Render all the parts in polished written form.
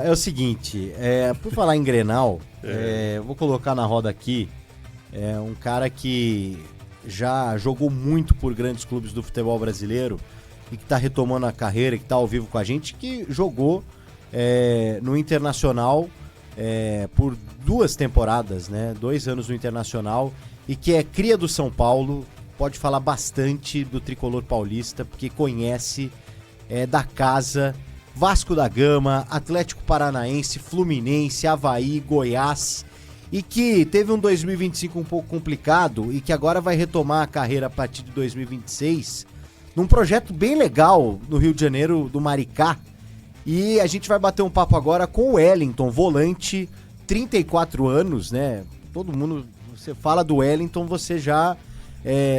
É o seguinte, por falar em Grenal, vou colocar na roda aqui um cara que já jogou muito por grandes clubes do futebol brasileiro e que está retomando a carreira, que está ao vivo com a gente, que jogou no Internacional por 2 temporadas, né? 2 anos no Internacional, e que é cria do São Paulo, pode falar bastante do tricolor paulista, porque conhece da casa. Vasco da Gama, Atlético Paranaense, Fluminense, Avaí, Goiás, e que teve um 2025 um pouco complicado e que agora vai retomar a carreira a partir de 2026 num projeto bem legal no Rio de Janeiro, do Maricá. E a gente vai bater um papo agora com o Wellington, volante, 34 anos, né? Todo mundo, você fala do Wellington, você já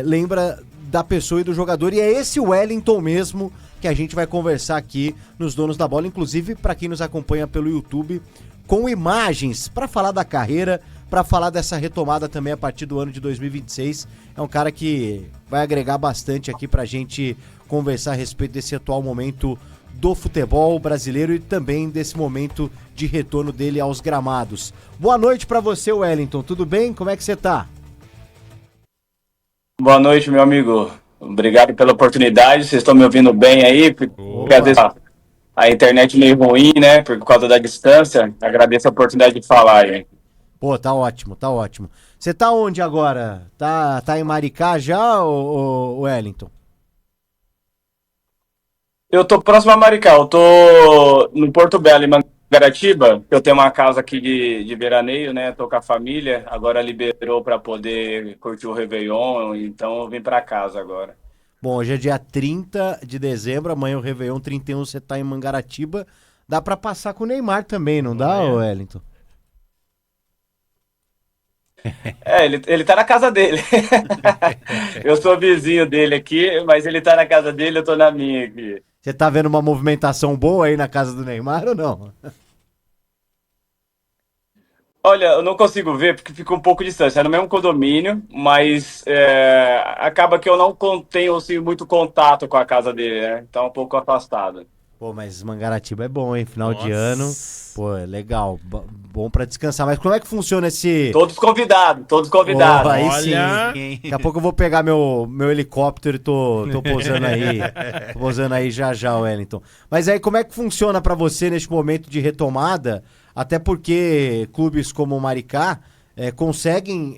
lembra da pessoa e do jogador, e é esse Wellington mesmo que a gente vai conversar aqui nos Donos da Bola, inclusive para quem nos acompanha pelo YouTube, com imagens para falar da carreira, para falar dessa retomada também a partir do ano de 2026. É um cara que vai agregar bastante aqui pra gente conversar a respeito desse atual momento do futebol brasileiro e também desse momento de retorno dele aos gramados. Boa noite para você, Wellington. Tudo bem? Como é que você tá? Boa noite, meu amigo. Obrigado pela oportunidade. Vocês estão me ouvindo bem aí? Porque às vezes Opa! a internet meio ruim, né? Por causa da distância. Agradeço a oportunidade de falar aí. Pô, tá ótimo, tá ótimo. Você tá onde agora? Tá em Maricá já, ô Wellington? Eu tô próximo a Maricá. Eu tô no Porto Belo, em Mangaratiba. Eu tenho uma casa aqui de veraneio, né? Tô com a família. Agora liberou para poder curtir o Réveillon. Então eu vim para casa agora. Bom, hoje é dia 30 de dezembro, amanhã é o Réveillon, 31 você tá em Mangaratiba. Dá pra passar com o Neymar também, não dá, ô Wellington? Ele tá na casa dele. Eu sou vizinho dele aqui, mas ele tá na casa dele, eu tô na minha aqui. Você tá vendo uma movimentação boa aí na casa do Neymar ou não? Olha, eu não consigo ver porque fica um pouco distante. É no mesmo condomínio, mas acaba que eu não tenho assim, muito contato com a casa dele, né? Tá um pouco afastado. Pô, mas Mangaratiba é bom, hein? Final de ano, Nossa. pô, é legal. Bom pra descansar. Mas como é que funciona esse... Todos convidados, todos Oh, convidados. aí sim, Olha. hein? Daqui a pouco eu vou pegar meu helicóptero e tô pousando aí. Tô pousando aí já já, Wellington. Mas aí, como é que funciona pra você neste momento de retomada? Até porque clubes como o Maricá conseguem,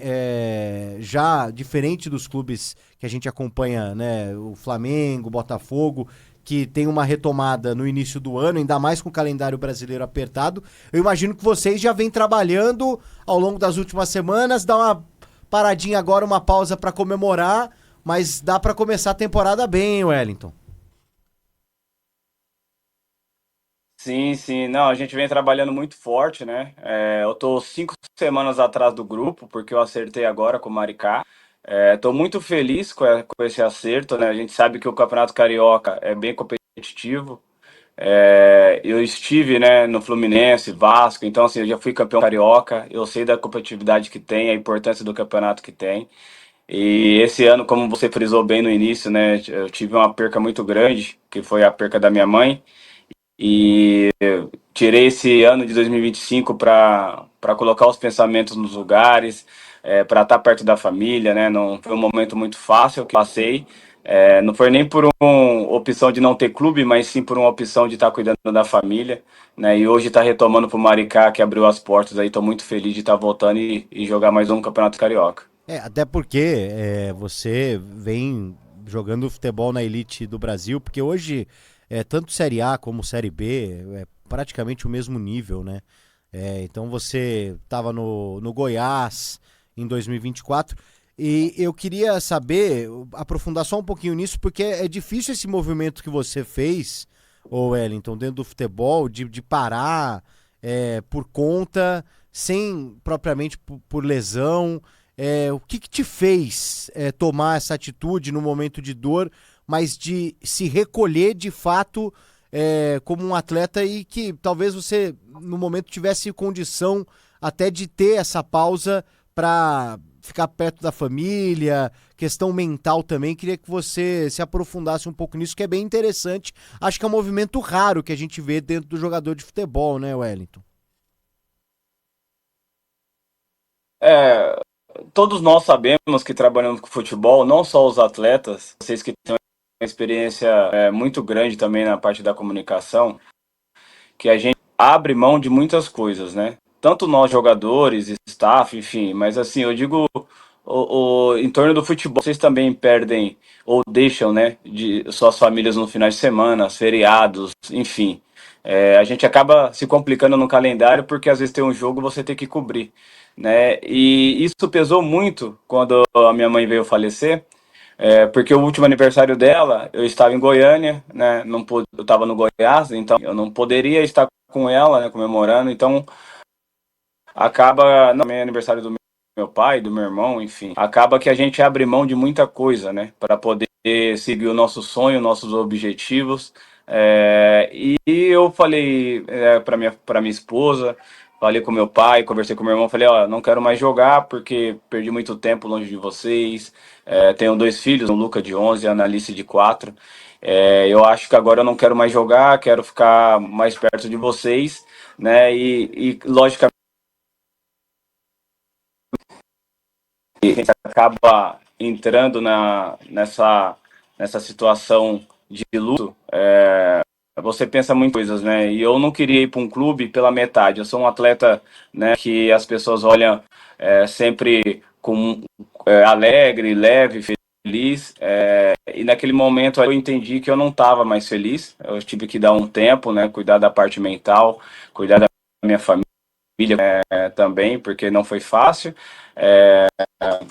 já, diferente dos clubes que a gente acompanha, né? O Flamengo, o Botafogo, que tem uma retomada no início do ano, ainda mais com o calendário brasileiro apertado. Eu imagino que vocês já vêm trabalhando ao longo das últimas semanas, dá uma paradinha agora, uma pausa pra comemorar, mas dá pra começar a temporada bem, hein, Wellington? Sim, sim. Não, a gente vem trabalhando muito forte, né? Eu tô 5 semanas atrás do grupo, porque eu acertei agora com o Maricá. Tô muito feliz com esse acerto, né? A gente sabe que o Campeonato Carioca é bem competitivo. Eu estive, né, no Fluminense, Vasco, então assim, eu já fui campeão carioca, eu sei da competitividade que tem, a importância do campeonato que tem. E esse ano, como você frisou bem no início, né, eu tive uma perca muito grande, que foi a perca da minha mãe, e tirei esse ano de 2025 para colocar os pensamentos nos lugares, para estar perto da família, né? Não foi um momento muito fácil que passei. Não foi nem por uma opção de não ter clube, mas sim por uma opção de estar cuidando da família, né? E hoje está retomando para o Maricá, que abriu as portas aí. Estou muito feliz de estar voltando e jogar mais um Campeonato Carioca. Até porque você vem jogando futebol na elite do Brasil, porque hoje tanto Série A como Série B é praticamente o mesmo nível, né? Então você estava no Goiás em 2024 e eu queria saber, aprofundar só um pouquinho nisso, porque é difícil esse movimento que você fez, ô Wellington, dentro do futebol, de parar por conta, sem propriamente por lesão. O que te fez tomar essa atitude no momento de dor, mas de se recolher de fato como um atleta e que talvez você no momento tivesse condição até de ter essa pausa para ficar perto da família, questão mental também. Queria que você se aprofundasse um pouco nisso, que é bem interessante. Acho que é um movimento raro que a gente vê dentro do jogador de futebol, né, Wellington? É, todos nós sabemos que trabalhando com futebol, não só os atletas, vocês que têm uma experiência muito grande também na parte da comunicação, que a gente abre mão de muitas coisas, né? Tanto nós jogadores, staff, enfim, mas assim, eu digo em torno do futebol, vocês também perdem ou deixam, né, de suas famílias no final de semana, feriados, enfim. A gente acaba se complicando no calendário porque às vezes tem um jogo você tem que cobrir, né? E isso pesou muito quando a minha mãe veio falecer, porque o último aniversário dela, eu estava em Goiânia, né? Não pude, eu estava no Goiás, então eu não poderia estar com ela, né, comemorando. Então acaba, não, é aniversário do meu pai, do meu irmão, enfim, acaba que a gente abre mão de muita coisa, né, para poder seguir o nosso sonho, nossos objetivos. E eu falei para minha esposa, falei com meu pai, conversei com meu irmão, falei, ó, não quero mais jogar porque perdi muito tempo longe de vocês. Tenho dois filhos, o Luca de 11 e a Analice de 4. Eu acho que agora eu não quero mais jogar, quero ficar mais perto de vocês, né? E logicamente a gente acaba entrando nessa situação de luto. Você pensa muitas coisas, né? E eu não queria ir para um clube pela metade. Eu sou um atleta, né, que as pessoas olham sempre com alegre, leve, feliz. E naquele momento eu entendi que eu não estava mais feliz. Eu tive que dar um tempo, né? Cuidar da parte mental, cuidar da minha família também, porque não foi fácil.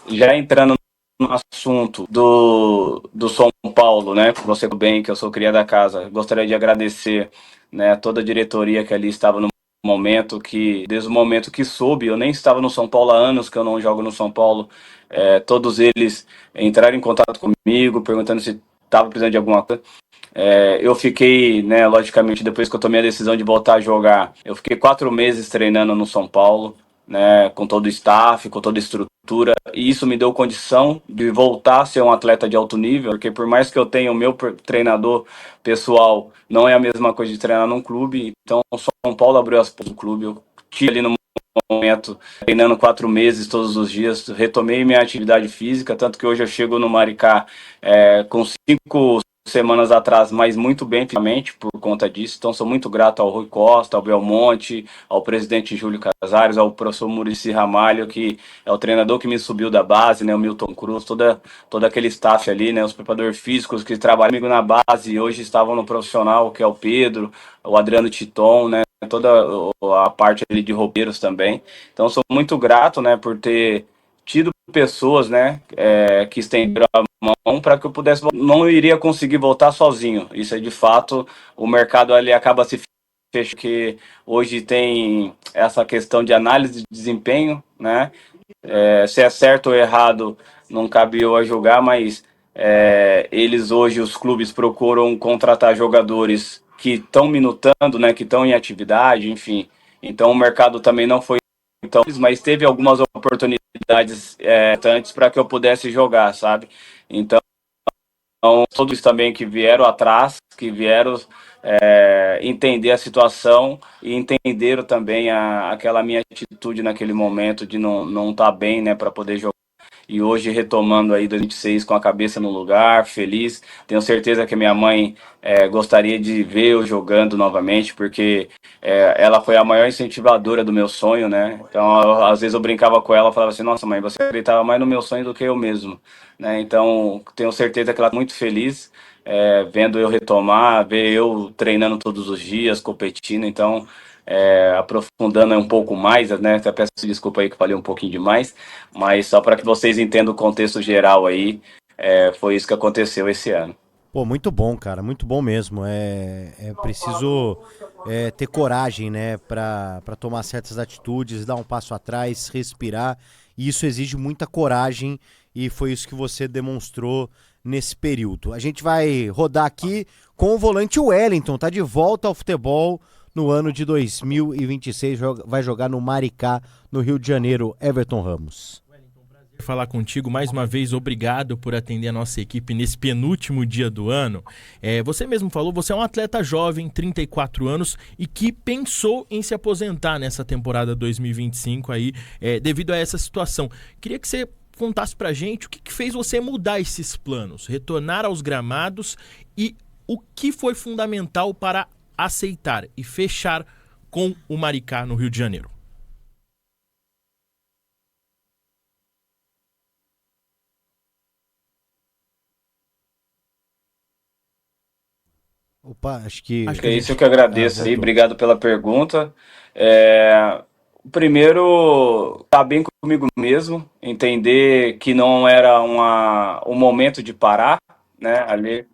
Já entrando no assunto do São Paulo, né? Você bem que eu sou cria da casa. Gostaria de agradecer, né, toda a diretoria que ali estava no momento que, desde o momento que soube, eu nem estava no São Paulo há anos que eu não jogo no São Paulo. Todos eles entraram em contato comigo, perguntando se estava precisando de alguma coisa. Eu fiquei, né, logicamente, depois que eu tomei a decisão de voltar a jogar, eu fiquei 4 meses treinando no São Paulo, né, com todo o staff, com toda a estrutura, e isso me deu condição de voltar a ser um atleta de alto nível, porque por mais que eu tenha o meu treinador pessoal, não é a mesma coisa de treinar num clube. Então o São Paulo abriu as portas do clube, eu tive ali no momento treinando 4 meses todos os dias, retomei minha atividade física, tanto que hoje eu chego no Maricá com 5 semanas atrás, mas muito bem fisicamente por conta disso. Então sou muito grato ao Rui Costa, ao Belmonte, ao presidente Júlio Casares, ao professor Muricy Ramalho, que é o treinador que me subiu da base, né, o Milton Cruz, todo aquele staff ali, né, os preparadores físicos que trabalham comigo na base e hoje estavam no profissional, que é o Pedro, o Adriano Titon, né, toda a parte ali de roupeiros também. Então sou muito grato, né, por ter tido pessoas, né, que estenderam a mão para que eu pudesse, não iria conseguir voltar sozinho. Isso é de fato, o mercado ali acaba se fechando, que hoje tem essa questão de análise de desempenho, né? Se é certo ou errado, não cabe eu a julgar, mas eles hoje, os clubes procuram contratar jogadores que estão minutando, né, que estão em atividade, enfim. Então o mercado também não foi tão, mas teve algumas oportunidades antes para que eu pudesse jogar, sabe? Então todos também que vieram atrás, que vieram entender a situação e entenderam também aquela minha atitude naquele momento de não estar bem, né, para poder jogar. E hoje retomando aí 2026 com a cabeça no lugar, feliz. Tenho certeza que a minha mãe gostaria de ver eu jogando novamente, porque ela foi a maior incentivadora do meu sonho, né? Então, às vezes eu brincava com ela, falava assim, nossa mãe, você acreditava mais no meu sonho do que eu mesmo, né? Então, tenho certeza que ela está muito feliz vendo eu retomar, ver eu treinando todos os dias, competindo. Então, aprofundando um pouco mais, né? Até peço desculpa aí que falei um pouquinho demais, mas só para que vocês entendam o contexto geral aí, foi isso que aconteceu esse ano. Pô, muito bom, cara, muito bom mesmo. É preciso ter coragem, né, pra tomar certas atitudes, dar um passo atrás, respirar. E isso exige muita coragem e foi isso que você demonstrou nesse período. A gente vai rodar aqui com o volante Wellington, tá de volta ao futebol no ano de 2026, vai jogar no Maricá, no Rio de Janeiro. Everton Ramos. falar contigo mais uma vez. Obrigado por atender a nossa equipe nesse penúltimo dia do ano. Você mesmo falou, você é um atleta jovem, 34 anos, e que pensou em se aposentar nessa temporada 2025 aí, devido a essa situação. Queria que você contasse pra gente o que fez você mudar esses planos, retornar aos gramados, e o que foi fundamental para aceitar e fechar com o Maricá no Rio de Janeiro. Opa, acho que É isso que eu agradeço aí, voltou. obrigado pela pergunta. Primeiro, tá bem comigo mesmo, entender que não era um momento de parar, né? Ali,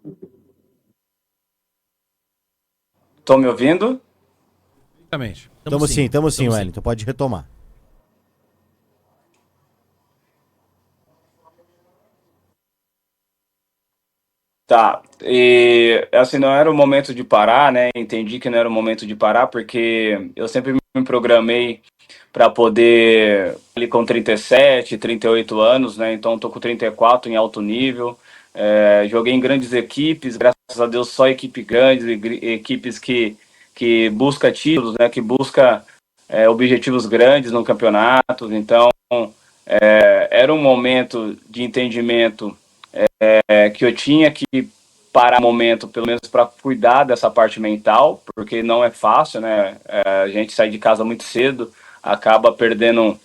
tô me ouvindo? Exatamente. Tamo sim, Tamo sim. Wellington, pode retomar. Tá, e assim, não era o momento de parar, né? Entendi que não era o momento de parar, porque eu sempre me programei para poder, ali com 37, 38 anos, né? Então tô com 34 em alto nível. Joguei em grandes equipes, graças a Deus só equipe grandes, equipes que busca títulos, né? Que busca objetivos grandes no campeonato. Então, era um momento de entendimento que eu tinha que parar um momento, pelo menos para cuidar dessa parte mental, porque não é fácil, né? A gente sai de casa muito cedo, acaba perdendo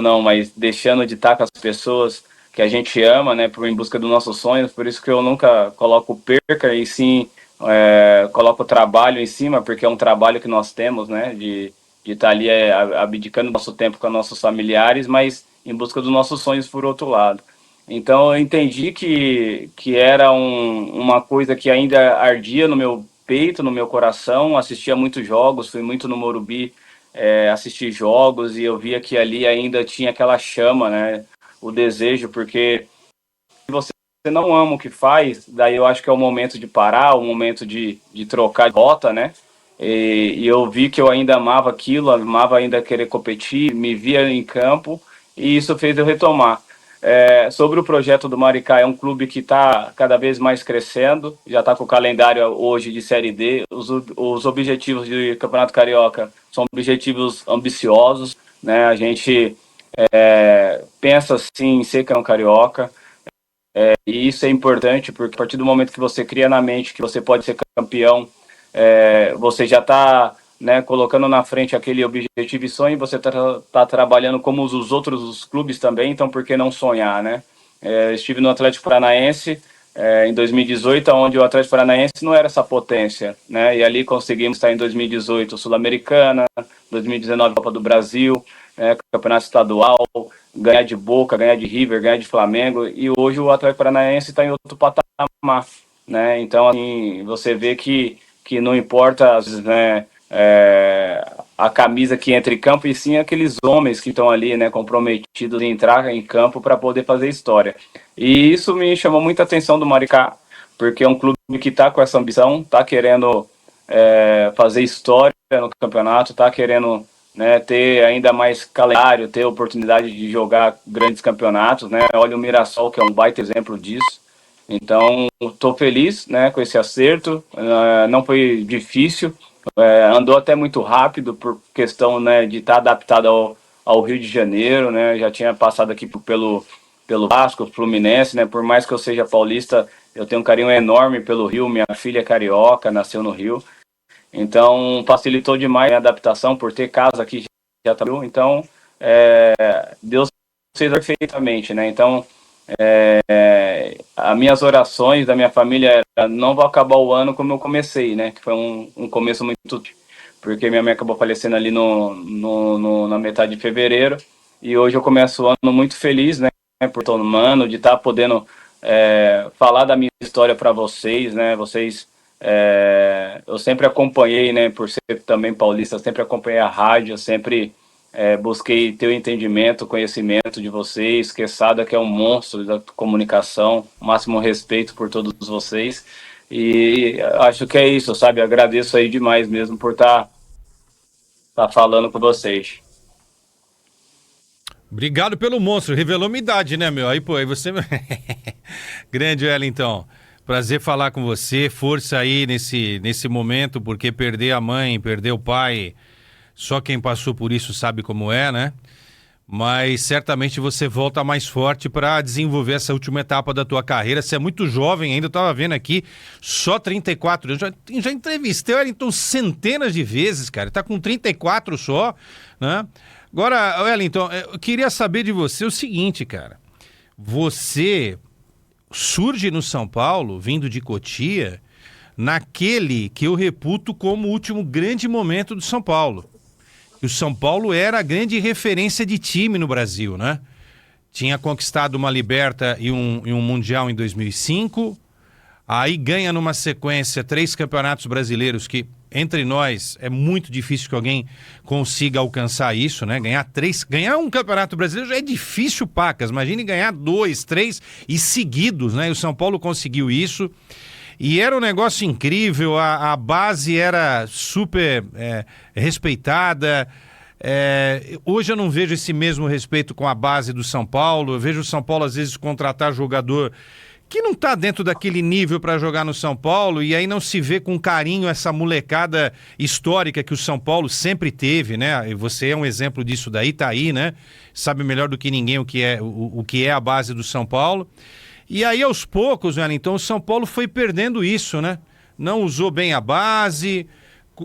não, mas deixando de estar com as pessoas que a gente ama, né? Em busca dos nossos sonhos. Por isso que eu nunca coloco perca e sim coloco o trabalho em cima, porque é um trabalho que nós temos, né? De estar ali abdicando nosso tempo com nossos familiares, mas em busca dos nossos sonhos por outro lado. Então eu entendi que era uma coisa que ainda ardia no meu peito, no meu coração. Assistia muitos jogos, fui muito no Morumbi assistir jogos, e eu via que ali ainda tinha aquela chama, né? O desejo, porque se você não ama o que faz, daí eu acho que é o momento de parar, o momento de trocar de rota, né? E eu vi que eu ainda amava aquilo, amava ainda querer competir, me via em campo, e isso fez eu retomar. Sobre o projeto do Maricá, é um clube que está cada vez mais crescendo, já está com o calendário hoje de Série D. Os objetivos de Campeonato Carioca são objetivos ambiciosos, né? A gente pensa sim em ser campeão carioca, e isso é importante porque a partir do momento que você cria na mente que você pode ser campeão, você já está, né, colocando na frente aquele objetivo e sonho, e você está trabalhando como os outros clubes também, então por que não sonhar, né? Estive no Atlético Paranaense em 2018, onde o Atlético Paranaense não era essa potência, né? E ali conseguimos estar em 2018 Sul-Americana, 2019 Copa do Brasil, Campeonato Estadual, ganhar de Boca, ganhar de River, ganhar de Flamengo, e hoje o Atlético Paranaense está em outro patamar, né? Então, assim, você vê que não importa, às vezes, né, a camisa que entra em campo, e sim aqueles homens que estão ali, né, comprometidos em entrar em campo para poder fazer história. E isso me chamou muita atenção do Maricá, porque é um clube que está com essa ambição, está querendo fazer história no campeonato, está querendo, né, ter ainda mais calendário, ter oportunidade de jogar grandes campeonatos, né? Olha o Mirassol, que é um baita exemplo disso. Então, estou feliz, né, com esse acerto. Não foi difícil, andou até muito rápido por questão, né, de estar adaptado ao Rio de Janeiro, né? Já tinha passado aqui pelo Vasco, Fluminense, né? Por mais que eu seja paulista, eu tenho um carinho enorme pelo Rio. Minha filha é carioca, nasceu no Rio. Então, facilitou demais a adaptação por ter casa aqui já tá. Então, Deus fez perfeitamente, né? Então, as minhas orações da minha família era: não vou acabar o ano como eu comecei, né? Que foi um começo muito, porque minha mãe acabou falecendo ali na metade de fevereiro, e hoje eu começo o ano muito feliz, né? Por todo mano, de estar podendo falar da minha história para vocês, né? Eu sempre acompanhei, né? Por ser também paulista, sempre acompanhei a rádio, sempre busquei ter o entendimento, o conhecimento de vocês. Quesada, que é um monstro da comunicação, máximo respeito por todos vocês. E acho que é isso, sabe? Agradeço aí demais mesmo por estar falando com vocês. Obrigado pelo monstro. Revelou minha idade, né, meu? Aí, pô, aí você... Grande, Wellington. Prazer falar com você. Força aí nesse momento, porque perder a mãe, perder o pai, só quem passou por isso sabe como é, né? Mas certamente você volta mais forte para desenvolver essa última etapa da tua carreira. Você é muito jovem ainda, eu estava vendo aqui, só 34 anos. Já entrevistei o Wellington centenas de vezes, cara. Tá com 34 só, né? Agora, Wellington, eu queria saber de você o seguinte, cara. Você surge no São Paulo, vindo de Cotia, naquele que eu reputo como o último grande momento do São Paulo. O São Paulo era a grande referência de time no Brasil, né? Tinha conquistado uma Liberta e um Mundial em 2005, aí ganha numa sequência 3 campeonatos brasileiros que, entre nós, é muito difícil que alguém consiga alcançar isso, né? Ganhar um campeonato brasileiro já é difícil, pacas. Imagine ganhar 2, 3 e seguidos, né? E o São Paulo conseguiu isso. E era um negócio incrível, a base era super respeitada. Hoje eu não vejo esse mesmo respeito com a base do São Paulo. Eu vejo o São Paulo, às vezes, contratar jogador que não está dentro daquele nível para jogar no São Paulo, e aí não se vê com carinho essa molecada histórica que o São Paulo sempre teve, né? E você é um exemplo disso daí, tá aí, né? Sabe melhor do que ninguém o que é a base do São Paulo. E aí, aos poucos, Wellington, o São Paulo foi perdendo isso, né? Não usou bem a base,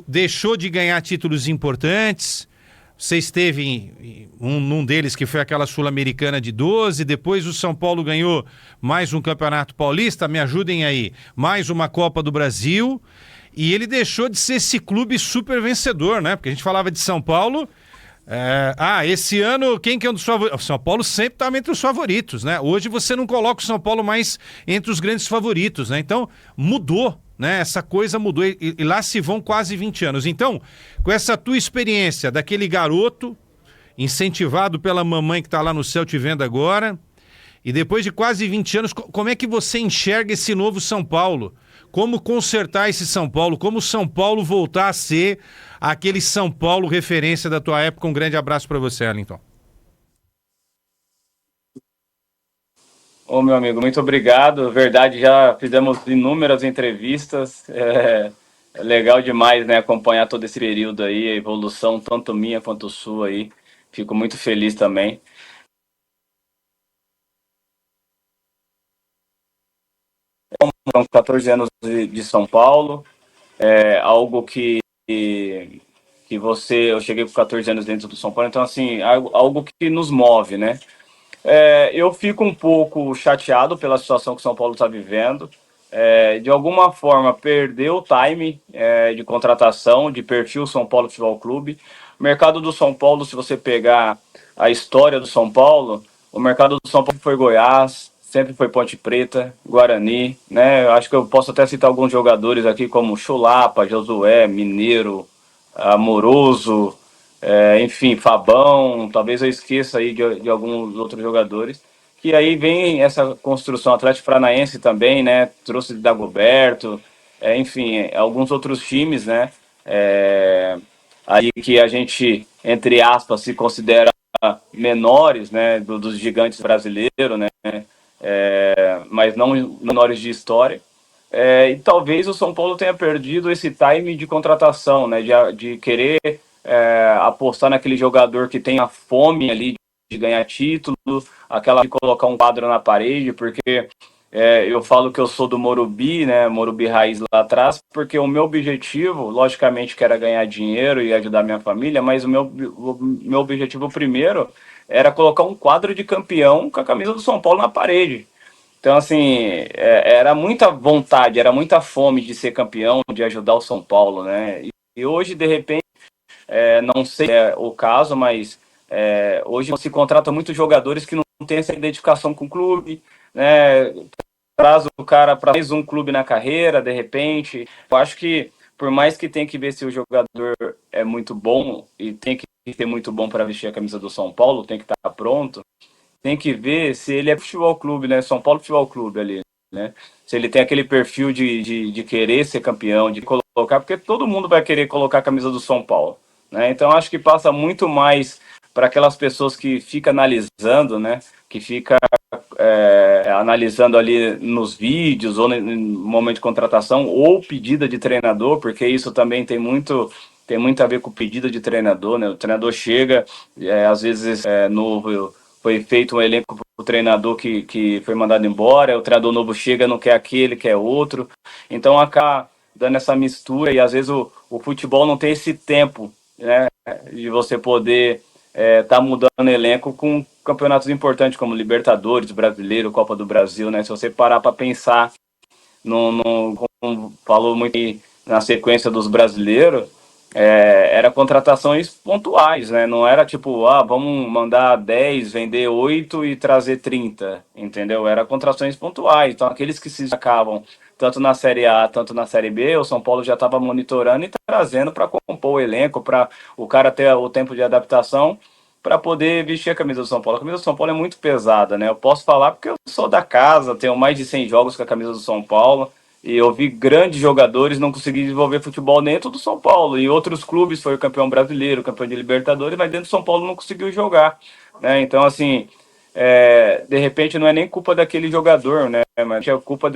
deixou de ganhar títulos importantes. Você esteve num deles, que foi aquela Sul-Americana de 12, depois o São Paulo ganhou mais um Campeonato Paulista, me ajudem aí, mais uma Copa do Brasil, e ele deixou de ser esse clube super vencedor, né? Porque a gente falava de São Paulo... esse ano, quem que é um dos favoritos? O São Paulo sempre estava entre os favoritos, né? Hoje você não coloca o São Paulo mais entre os grandes favoritos, né? Então, mudou, né? Essa coisa mudou e lá se vão quase 20 anos. Então, com essa tua experiência daquele garoto, incentivado pela mamãe que está lá no céu te vendo agora, e depois de quase 20 anos, como é que você enxerga esse novo São Paulo? Como consertar esse São Paulo? Como o São Paulo voltar a ser aquele São Paulo referência da tua época? Um grande abraço para você, Wellington. Ô, meu amigo, muito obrigado. Verdade, já fizemos inúmeras entrevistas. É legal demais, né, acompanhar todo esse período aí, a evolução tanto minha quanto sua aí. Fico muito feliz também. São 14 anos de São Paulo, algo que eu cheguei com 14 anos dentro do São Paulo, então assim, algo que nos move, né? Eu fico um pouco chateado pela situação que o São Paulo está vivendo. De alguma forma, perdeu o time de contratação, de perfil São Paulo Futebol Clube. O mercado do São Paulo, se você pegar a história do São Paulo, o mercado do São Paulo foi Goiás, sempre foi Ponte Preta, Guarani, né? Eu acho que eu posso até citar alguns jogadores aqui, como Chulapa, Josué, Mineiro, Amoroso, enfim, Fabão, talvez eu esqueça aí de alguns outros jogadores. Que aí vem essa construção, Atlético Paranaense também, né? Trouxe Dagoberto, enfim, alguns outros times, né? Aí que a gente, entre aspas, se considera menores, né? Dos gigantes brasileiros, né? Mas não menores de história. E talvez o São Paulo tenha perdido esse time de contratação, né? De querer apostar naquele jogador que tem a fome ali de ganhar título, aquela de colocar um quadro na parede, porque eu falo que eu sou do Morumbi, né? Morumbi Raiz lá atrás, porque o meu objetivo, logicamente, que era ganhar dinheiro e ajudar minha família, mas o meu objetivo primeiro era colocar um quadro de campeão com a camisa do São Paulo na parede. Então, assim, era muita vontade, era muita fome de ser campeão, de ajudar o São Paulo, né? E hoje, de repente, não sei se é o caso, mas hoje se contrata muitos jogadores que não têm essa identificação com o clube, né? Traz o cara para mais um clube na carreira, de repente. Eu acho que, por mais que tenha que ver se o jogador é muito bom, e tem que ser muito bom para vestir a camisa do São Paulo, tem que estar pronto, tem que ver se ele é futebol clube, né? São Paulo Futebol Clube ali, né? Se ele tem aquele perfil de querer ser campeão, de colocar, porque todo mundo vai querer colocar a camisa do São Paulo, né? Então acho que passa muito mais para aquelas pessoas que ficam analisando, né? Que fica analisando ali nos vídeos ou no momento de contratação ou pedida de treinador, porque isso também tem muito a ver com pedida de treinador, né? O treinador chega, às vezes novo, foi feito um elenco para o treinador que foi mandado embora, o treinador novo chega, não quer aquele, quer outro, então acaba dando essa mistura e às vezes o futebol não tem esse tempo, né, de você poder tá mudando elenco com campeonatos importantes como Libertadores, Brasileiro, Copa do Brasil, né? Se você parar para pensar, como falou muito aí, na sequência dos brasileiros, era contratações pontuais, né? Não era tipo, vamos mandar 10, vender 8 e trazer 30, entendeu? Era contratações pontuais. Então, aqueles que se destacavam tanto na Série A, tanto na Série B, o São Paulo já estava monitorando e trazendo para compor o elenco, para o cara ter o tempo de adaptação para poder vestir a camisa do São Paulo. A camisa do São Paulo é muito pesada, né? Eu posso falar porque eu sou da casa, tenho mais de 100 jogos com a camisa do São Paulo e eu vi grandes jogadores não conseguir desenvolver futebol dentro do São Paulo. E outros clubes foi o campeão brasileiro, campeão de Libertadores, mas dentro do São Paulo não conseguiu jogar, né? Então, assim, de repente não é nem culpa daquele jogador, né? Mas é culpa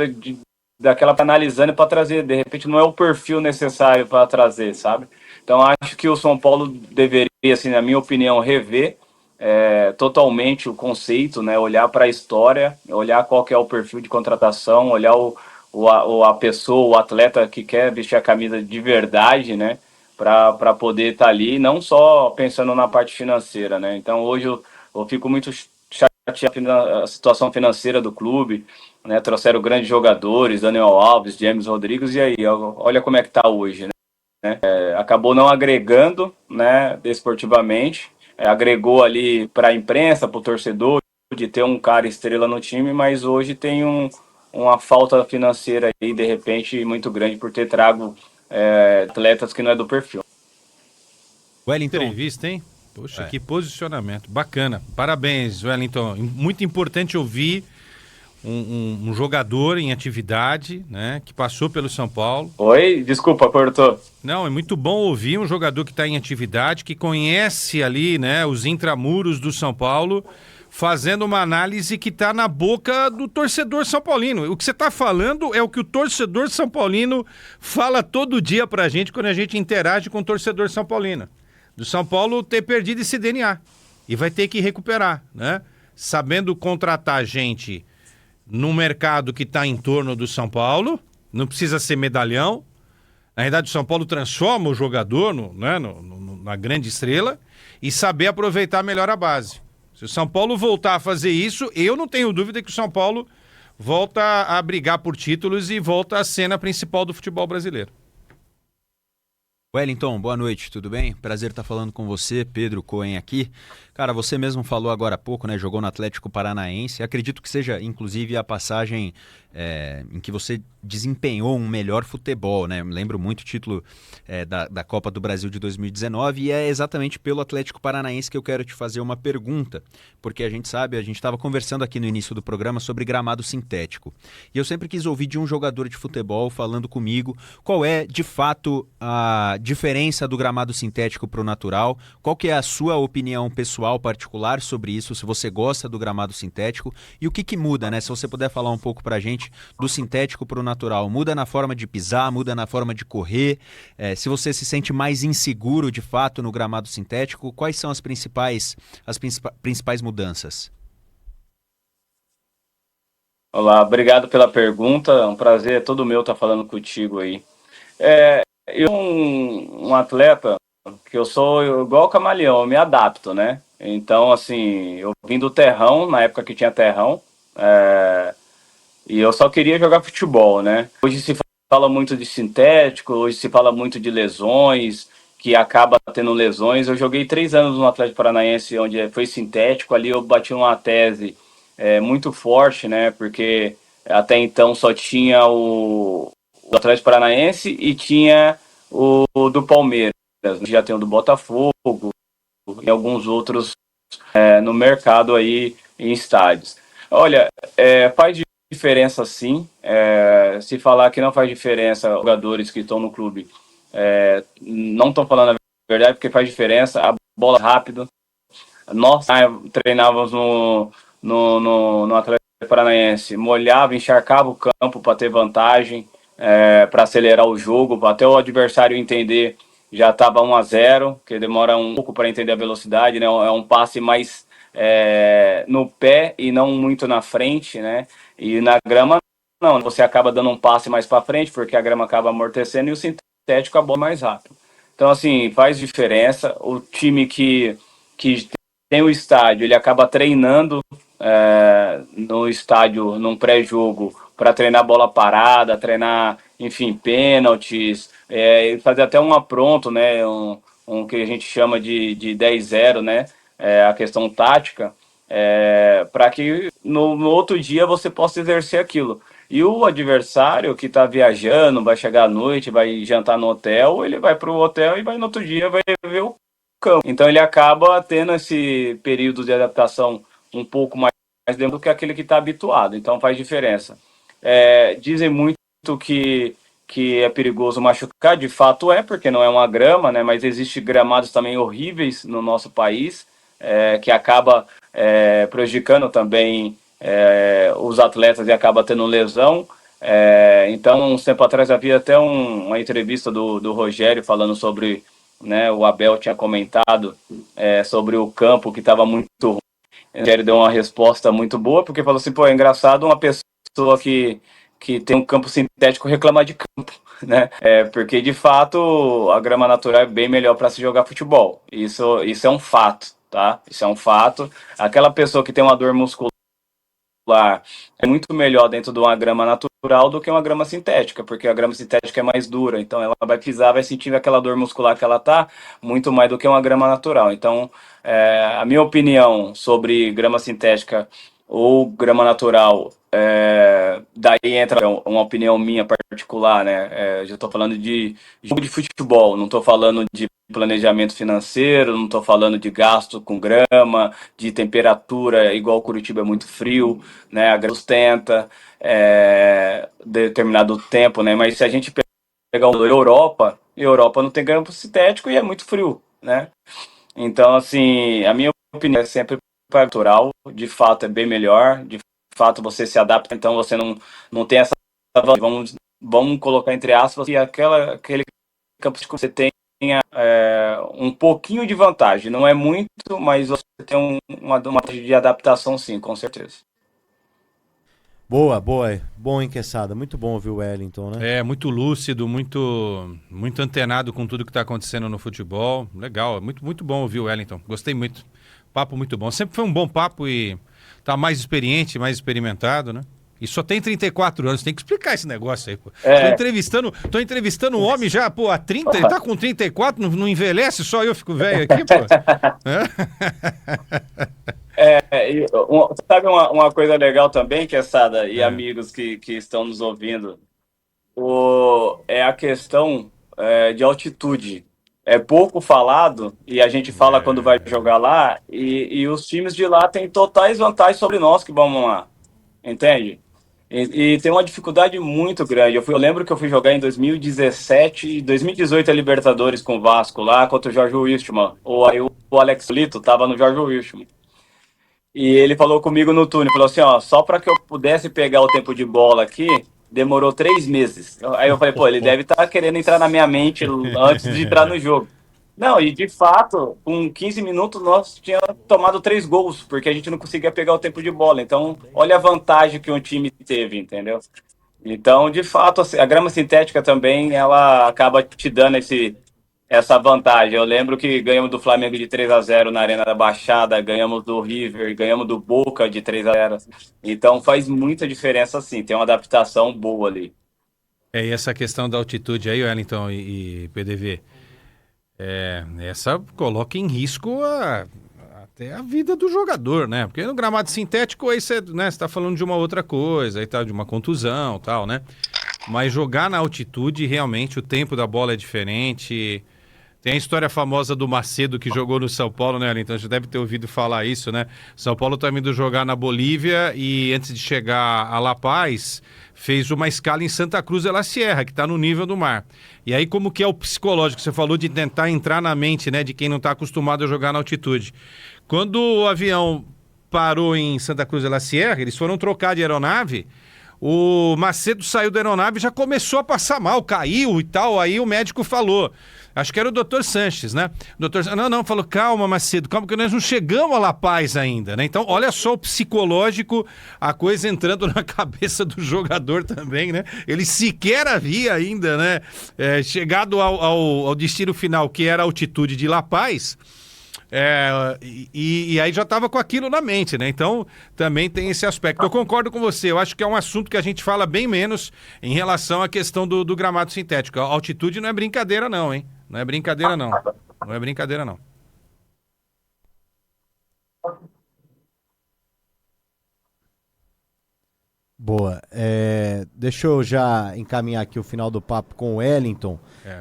daquela analisando para trazer. De repente não é o perfil necessário para trazer, sabe? Então acho que o São Paulo deveria, assim, na minha opinião, rever totalmente o conceito, né? Olhar para a história, olhar qual que é o perfil de contratação, olhar a pessoa, o atleta que quer vestir a camisa de verdade, né? Para poder estar ali, não só pensando na parte financeira, né? Então hoje eu fico muito chateado na situação financeira do clube, né? Trouxeram grandes jogadores, Daniel Alves, James Rodrigues, e aí, olha como é que tá hoje, né? Acabou não agregando, né, desportivamente, agregou ali para a imprensa, para o torcedor, de ter um cara estrela no time, mas hoje tem uma falta financeira aí, de repente, muito grande por ter trago atletas que não é do perfil. Wellington. Entrevista, hein? Poxa, que posicionamento. Bacana. Parabéns, Wellington. Muito importante ouvir um jogador em atividade, né, que passou pelo São Paulo. Oi, desculpa, cortou. Não, é muito bom ouvir um jogador que está em atividade, que conhece ali, né, os intramuros do São Paulo, fazendo uma análise que está na boca do torcedor são paulino. O que você está falando é o que o torcedor são paulino fala todo dia pra gente quando a gente interage com o torcedor são paulino. Do São Paulo ter perdido esse DNA. E vai ter que recuperar, né? Sabendo contratar gente no mercado que está em torno do São Paulo, não precisa ser medalhão. Na verdade, o São Paulo transforma o jogador na grande estrela e saber aproveitar melhor a base. Se o São Paulo voltar a fazer isso, eu não tenho dúvida que o São Paulo volta a brigar por títulos e volta a cena principal do futebol brasileiro. Wellington, boa noite, tudo bem? Prazer estar falando com você, Pedro Cohen aqui. Cara, você mesmo falou agora há pouco, né? Jogou no Atlético Paranaense. Acredito que seja, inclusive, a passagem em que você desempenhou um melhor futebol, né? Eu me lembro muito o título da Copa do Brasil de 2019 e é exatamente pelo Atlético Paranaense que eu quero te fazer uma pergunta, porque a gente sabe, a gente estava conversando aqui no início do programa sobre gramado sintético. E eu sempre quis ouvir de um jogador de futebol falando comigo qual é, de fato, a diferença do gramado sintético para o natural, qual que é a sua opinião pessoal particular sobre isso, se você gosta do gramado sintético e o que muda, né? Se você puder falar um pouco pra gente do sintético para o natural, muda na forma de pisar, muda na forma de correr, se você se sente mais inseguro de fato no gramado sintético, quais são as principais mudanças? Olá, obrigado pela pergunta, é um prazer todo meu estar falando contigo aí. Eu um atleta que eu sou igual camaleão, eu me adapto, né? Então, assim, eu vim do terrão, na época que tinha terrão, e eu só queria jogar futebol, né? Hoje se fala muito de sintético, hoje se fala muito de lesões, que acaba tendo lesões. Eu joguei 3 anos no Atlético Paranaense, onde foi sintético, ali eu bati uma tese muito forte, né? Porque até então só tinha o Atlético Paranaense e tinha o do Palmeiras. Já tem o do Botafogo e alguns outros no mercado aí em estádios. Olha, faz diferença sim. Se falar que não faz diferença, jogadores que estão no clube não estão falando a verdade, porque faz diferença. A bola rápido, Nós treinávamos no Atlético Paranaense, molhava, encharcava o campo para ter vantagem, para acelerar o jogo, até o adversário entender. Já estava 1-0, que demora um pouco para entender a velocidade, né? É um passe mais no pé e não muito na frente, né? E na grama, não, você acaba dando um passe mais para frente, porque a grama acaba amortecendo e o sintético a bola mais rápido. Então, assim, faz diferença. O time que tem o estádio, ele acaba treinando no estádio, num pré-jogo, para treinar bola parada, treinar, enfim, pênaltis, fazer até um apronto, né? Um que a gente chama de 10-0, né? A questão tática, para que no outro dia você possa exercer aquilo. E o adversário que está viajando, vai chegar à noite, vai jantar no hotel, ele vai para o hotel e vai no outro dia vai ver o campo. Então ele acaba tendo esse período de adaptação um pouco mais do que aquele que está habituado. Então faz diferença. Dizem muito que é perigoso machucar, de fato porque não é uma grama, né? Mas existem gramados também horríveis no nosso país, que acaba prejudicando também os atletas e acaba tendo lesão. Então, um tempo atrás havia até uma entrevista do Rogério falando sobre, né, o Abel tinha comentado sobre o campo que estava muito ruim. O Rogério deu uma resposta muito boa, porque falou assim, pô, é engraçado uma pessoa que tem um campo sintético reclamar de campo, né? Porque, de fato, a grama natural é bem melhor para se jogar futebol. Isso é um fato, tá? Isso é um fato. Aquela pessoa que tem uma dor muscular é muito melhor dentro de uma grama natural do que uma grama sintética, porque a grama sintética é mais dura, então ela vai pisar, vai sentir aquela dor muscular que ela tá, muito mais do que uma grama natural. Então, a minha opinião sobre grama sintética ou grama natural, daí entra uma opinião minha particular, né? Já estou falando de jogo de futebol, não estou falando de planejamento financeiro, não estou falando de gasto com grama, de temperatura, igual Curitiba é muito frio, né? A grama sustenta determinado tempo, né? Mas se a gente pegar a Europa não tem grama sintético e é muito frio, né? Então, assim, a minha opinião é sempre natural, de fato é bem melhor, de fato você se adapta, então você não tem essa vamos colocar entre aspas que aquele campo que você tenha um pouquinho de vantagem, não é muito, mas você tem uma de adaptação sim, com certeza. Boa. Bom, enqueçada. Muito bom ouvir o Wellington, né? Muito lúcido, muito antenado com tudo que está acontecendo no futebol. Legal, muito bom ouvir o Wellington. Gostei muito. Papo muito bom. Sempre foi um bom papo e tá mais experiente, mais experimentado, né? E só tem 34 anos, tem que explicar esse negócio aí, pô. Tô entrevistando um homem já, pô, há 30, ele tá com 34, não envelhece, só eu fico velho aqui, pô. Sabe uma coisa legal também, Sada e amigos que estão nos ouvindo? É a questão de altitude. É pouco falado, e a gente fala quando vai jogar lá, e os times de lá têm totais vantagens sobre nós que vamos lá, entende? E tem uma dificuldade muito grande. Eu lembro que eu fui jogar em 2017 e 2018 a Libertadores com o Vasco lá contra o Jorge Wilstermann. O Alex Lito tava no Jorge Wilstermann. E ele falou comigo no túnel, falou assim, ó, só para que eu pudesse pegar o tempo de bola aqui, demorou 3 meses. Aí eu falei, pô, ele deve estar querendo entrar na minha mente antes de entrar no jogo. Não, e de fato, com 15 minutos nós tínhamos tomado 3 gols, porque a gente não conseguia pegar o tempo de bola. Então, olha a vantagem que um time teve, entendeu? Então, de fato, a grama sintética também, ela acaba te dando essa vantagem. Eu lembro que ganhamos do Flamengo de 3-0 na Arena da Baixada, ganhamos do River, ganhamos do Boca de 3-0. Então, faz muita diferença, sim. Tem uma adaptação boa ali. E essa questão da altitude aí, Wellington e PDV, essa coloca em risco até a vida do jogador, né? Porque no gramado sintético aí você tá falando de uma outra coisa, aí tá, de uma contusão e tal, né? Mas jogar na altitude, realmente, o tempo da bola é diferente, Tem a história famosa do Macedo que jogou no São Paulo, né, Wellington? Você deve ter ouvido falar isso, né? São Paulo tá indo jogar na Bolívia e antes de chegar a La Paz, fez uma escala em Santa Cruz de la Sierra, que está no nível do mar. E aí como que é o psicológico? Você falou de tentar entrar na mente, né, de quem não está acostumado a jogar na altitude. Quando o avião parou em Santa Cruz de la Sierra, eles foram trocar de aeronave, o Macedo saiu da aeronave e já começou a passar mal, caiu e tal, aí o médico falou... Acho que era o Dr. Sanches, né? O Dr. Falou, calma, Macedo, calma, que nós não chegamos a La Paz ainda, né? Então, olha só o psicológico, a coisa entrando na cabeça do jogador também, né? Ele sequer havia ainda, né? Chegado ao destino final, que era a altitude de La Paz, e aí já estava com aquilo na mente, né? Então, também tem esse aspecto. Eu concordo com você, eu acho que é um assunto que a gente fala bem menos em relação à questão do gramado sintético. A altitude não é brincadeira não, hein? Não é brincadeira não. Não é brincadeira não. Boa. Deixa eu já encaminhar aqui o final do papo com o Wellington,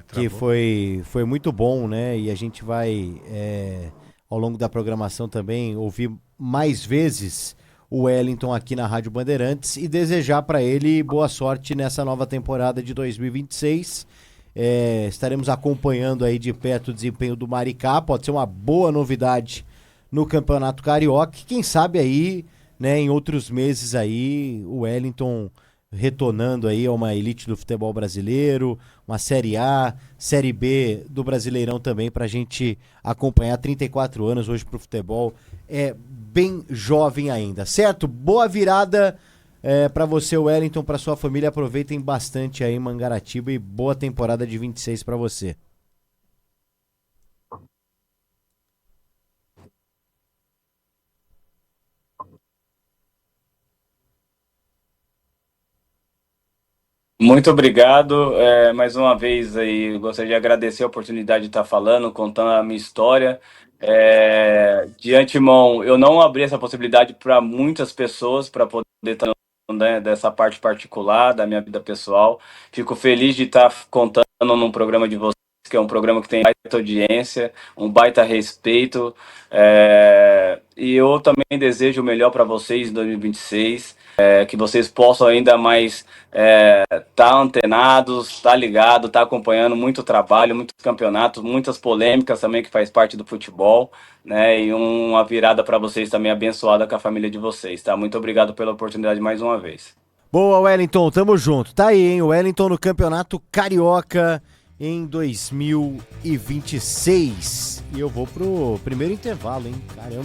que foi muito bom, né? E a gente vai, ao longo da programação também, ouvir mais vezes o Wellington aqui na Rádio Bandeirantes e desejar para ele boa sorte nessa nova temporada de 2026. Estaremos acompanhando aí de perto o desempenho do Maricá, pode ser uma boa novidade no Campeonato Carioca, quem sabe aí, né, em outros meses aí, o Wellington retornando aí a uma elite do futebol brasileiro, uma Série A, Série B do Brasileirão também, pra gente acompanhar. 34 anos hoje pro futebol, é bem jovem ainda, certo? Boa virada pra você, Wellington, pra sua família, aproveitem bastante aí Mangaratiba e boa temporada de 26 pra você. Muito obrigado. Mais uma vez aí, gostaria de agradecer a oportunidade de estar falando, contando a minha história. De antemão, eu não abri essa possibilidade para muitas pessoas para poder estar, né, dessa parte particular da minha vida pessoal. Fico feliz de estar contando num programa de vocês, que é um programa que tem baita audiência, um baita respeito. E eu também desejo o melhor para vocês em 2026. Que vocês possam ainda mais tá antenados, tá ligado, tá acompanhando muito trabalho, muitos campeonatos, muitas polêmicas também que faz parte do futebol, né? E uma virada para vocês também abençoada com a família de vocês, tá? Muito obrigado pela oportunidade mais uma vez. Boa, Wellington, tamo junto. Tá aí, hein? O Wellington no Campeonato Carioca em 2026. E eu vou pro primeiro intervalo, hein? Caramba.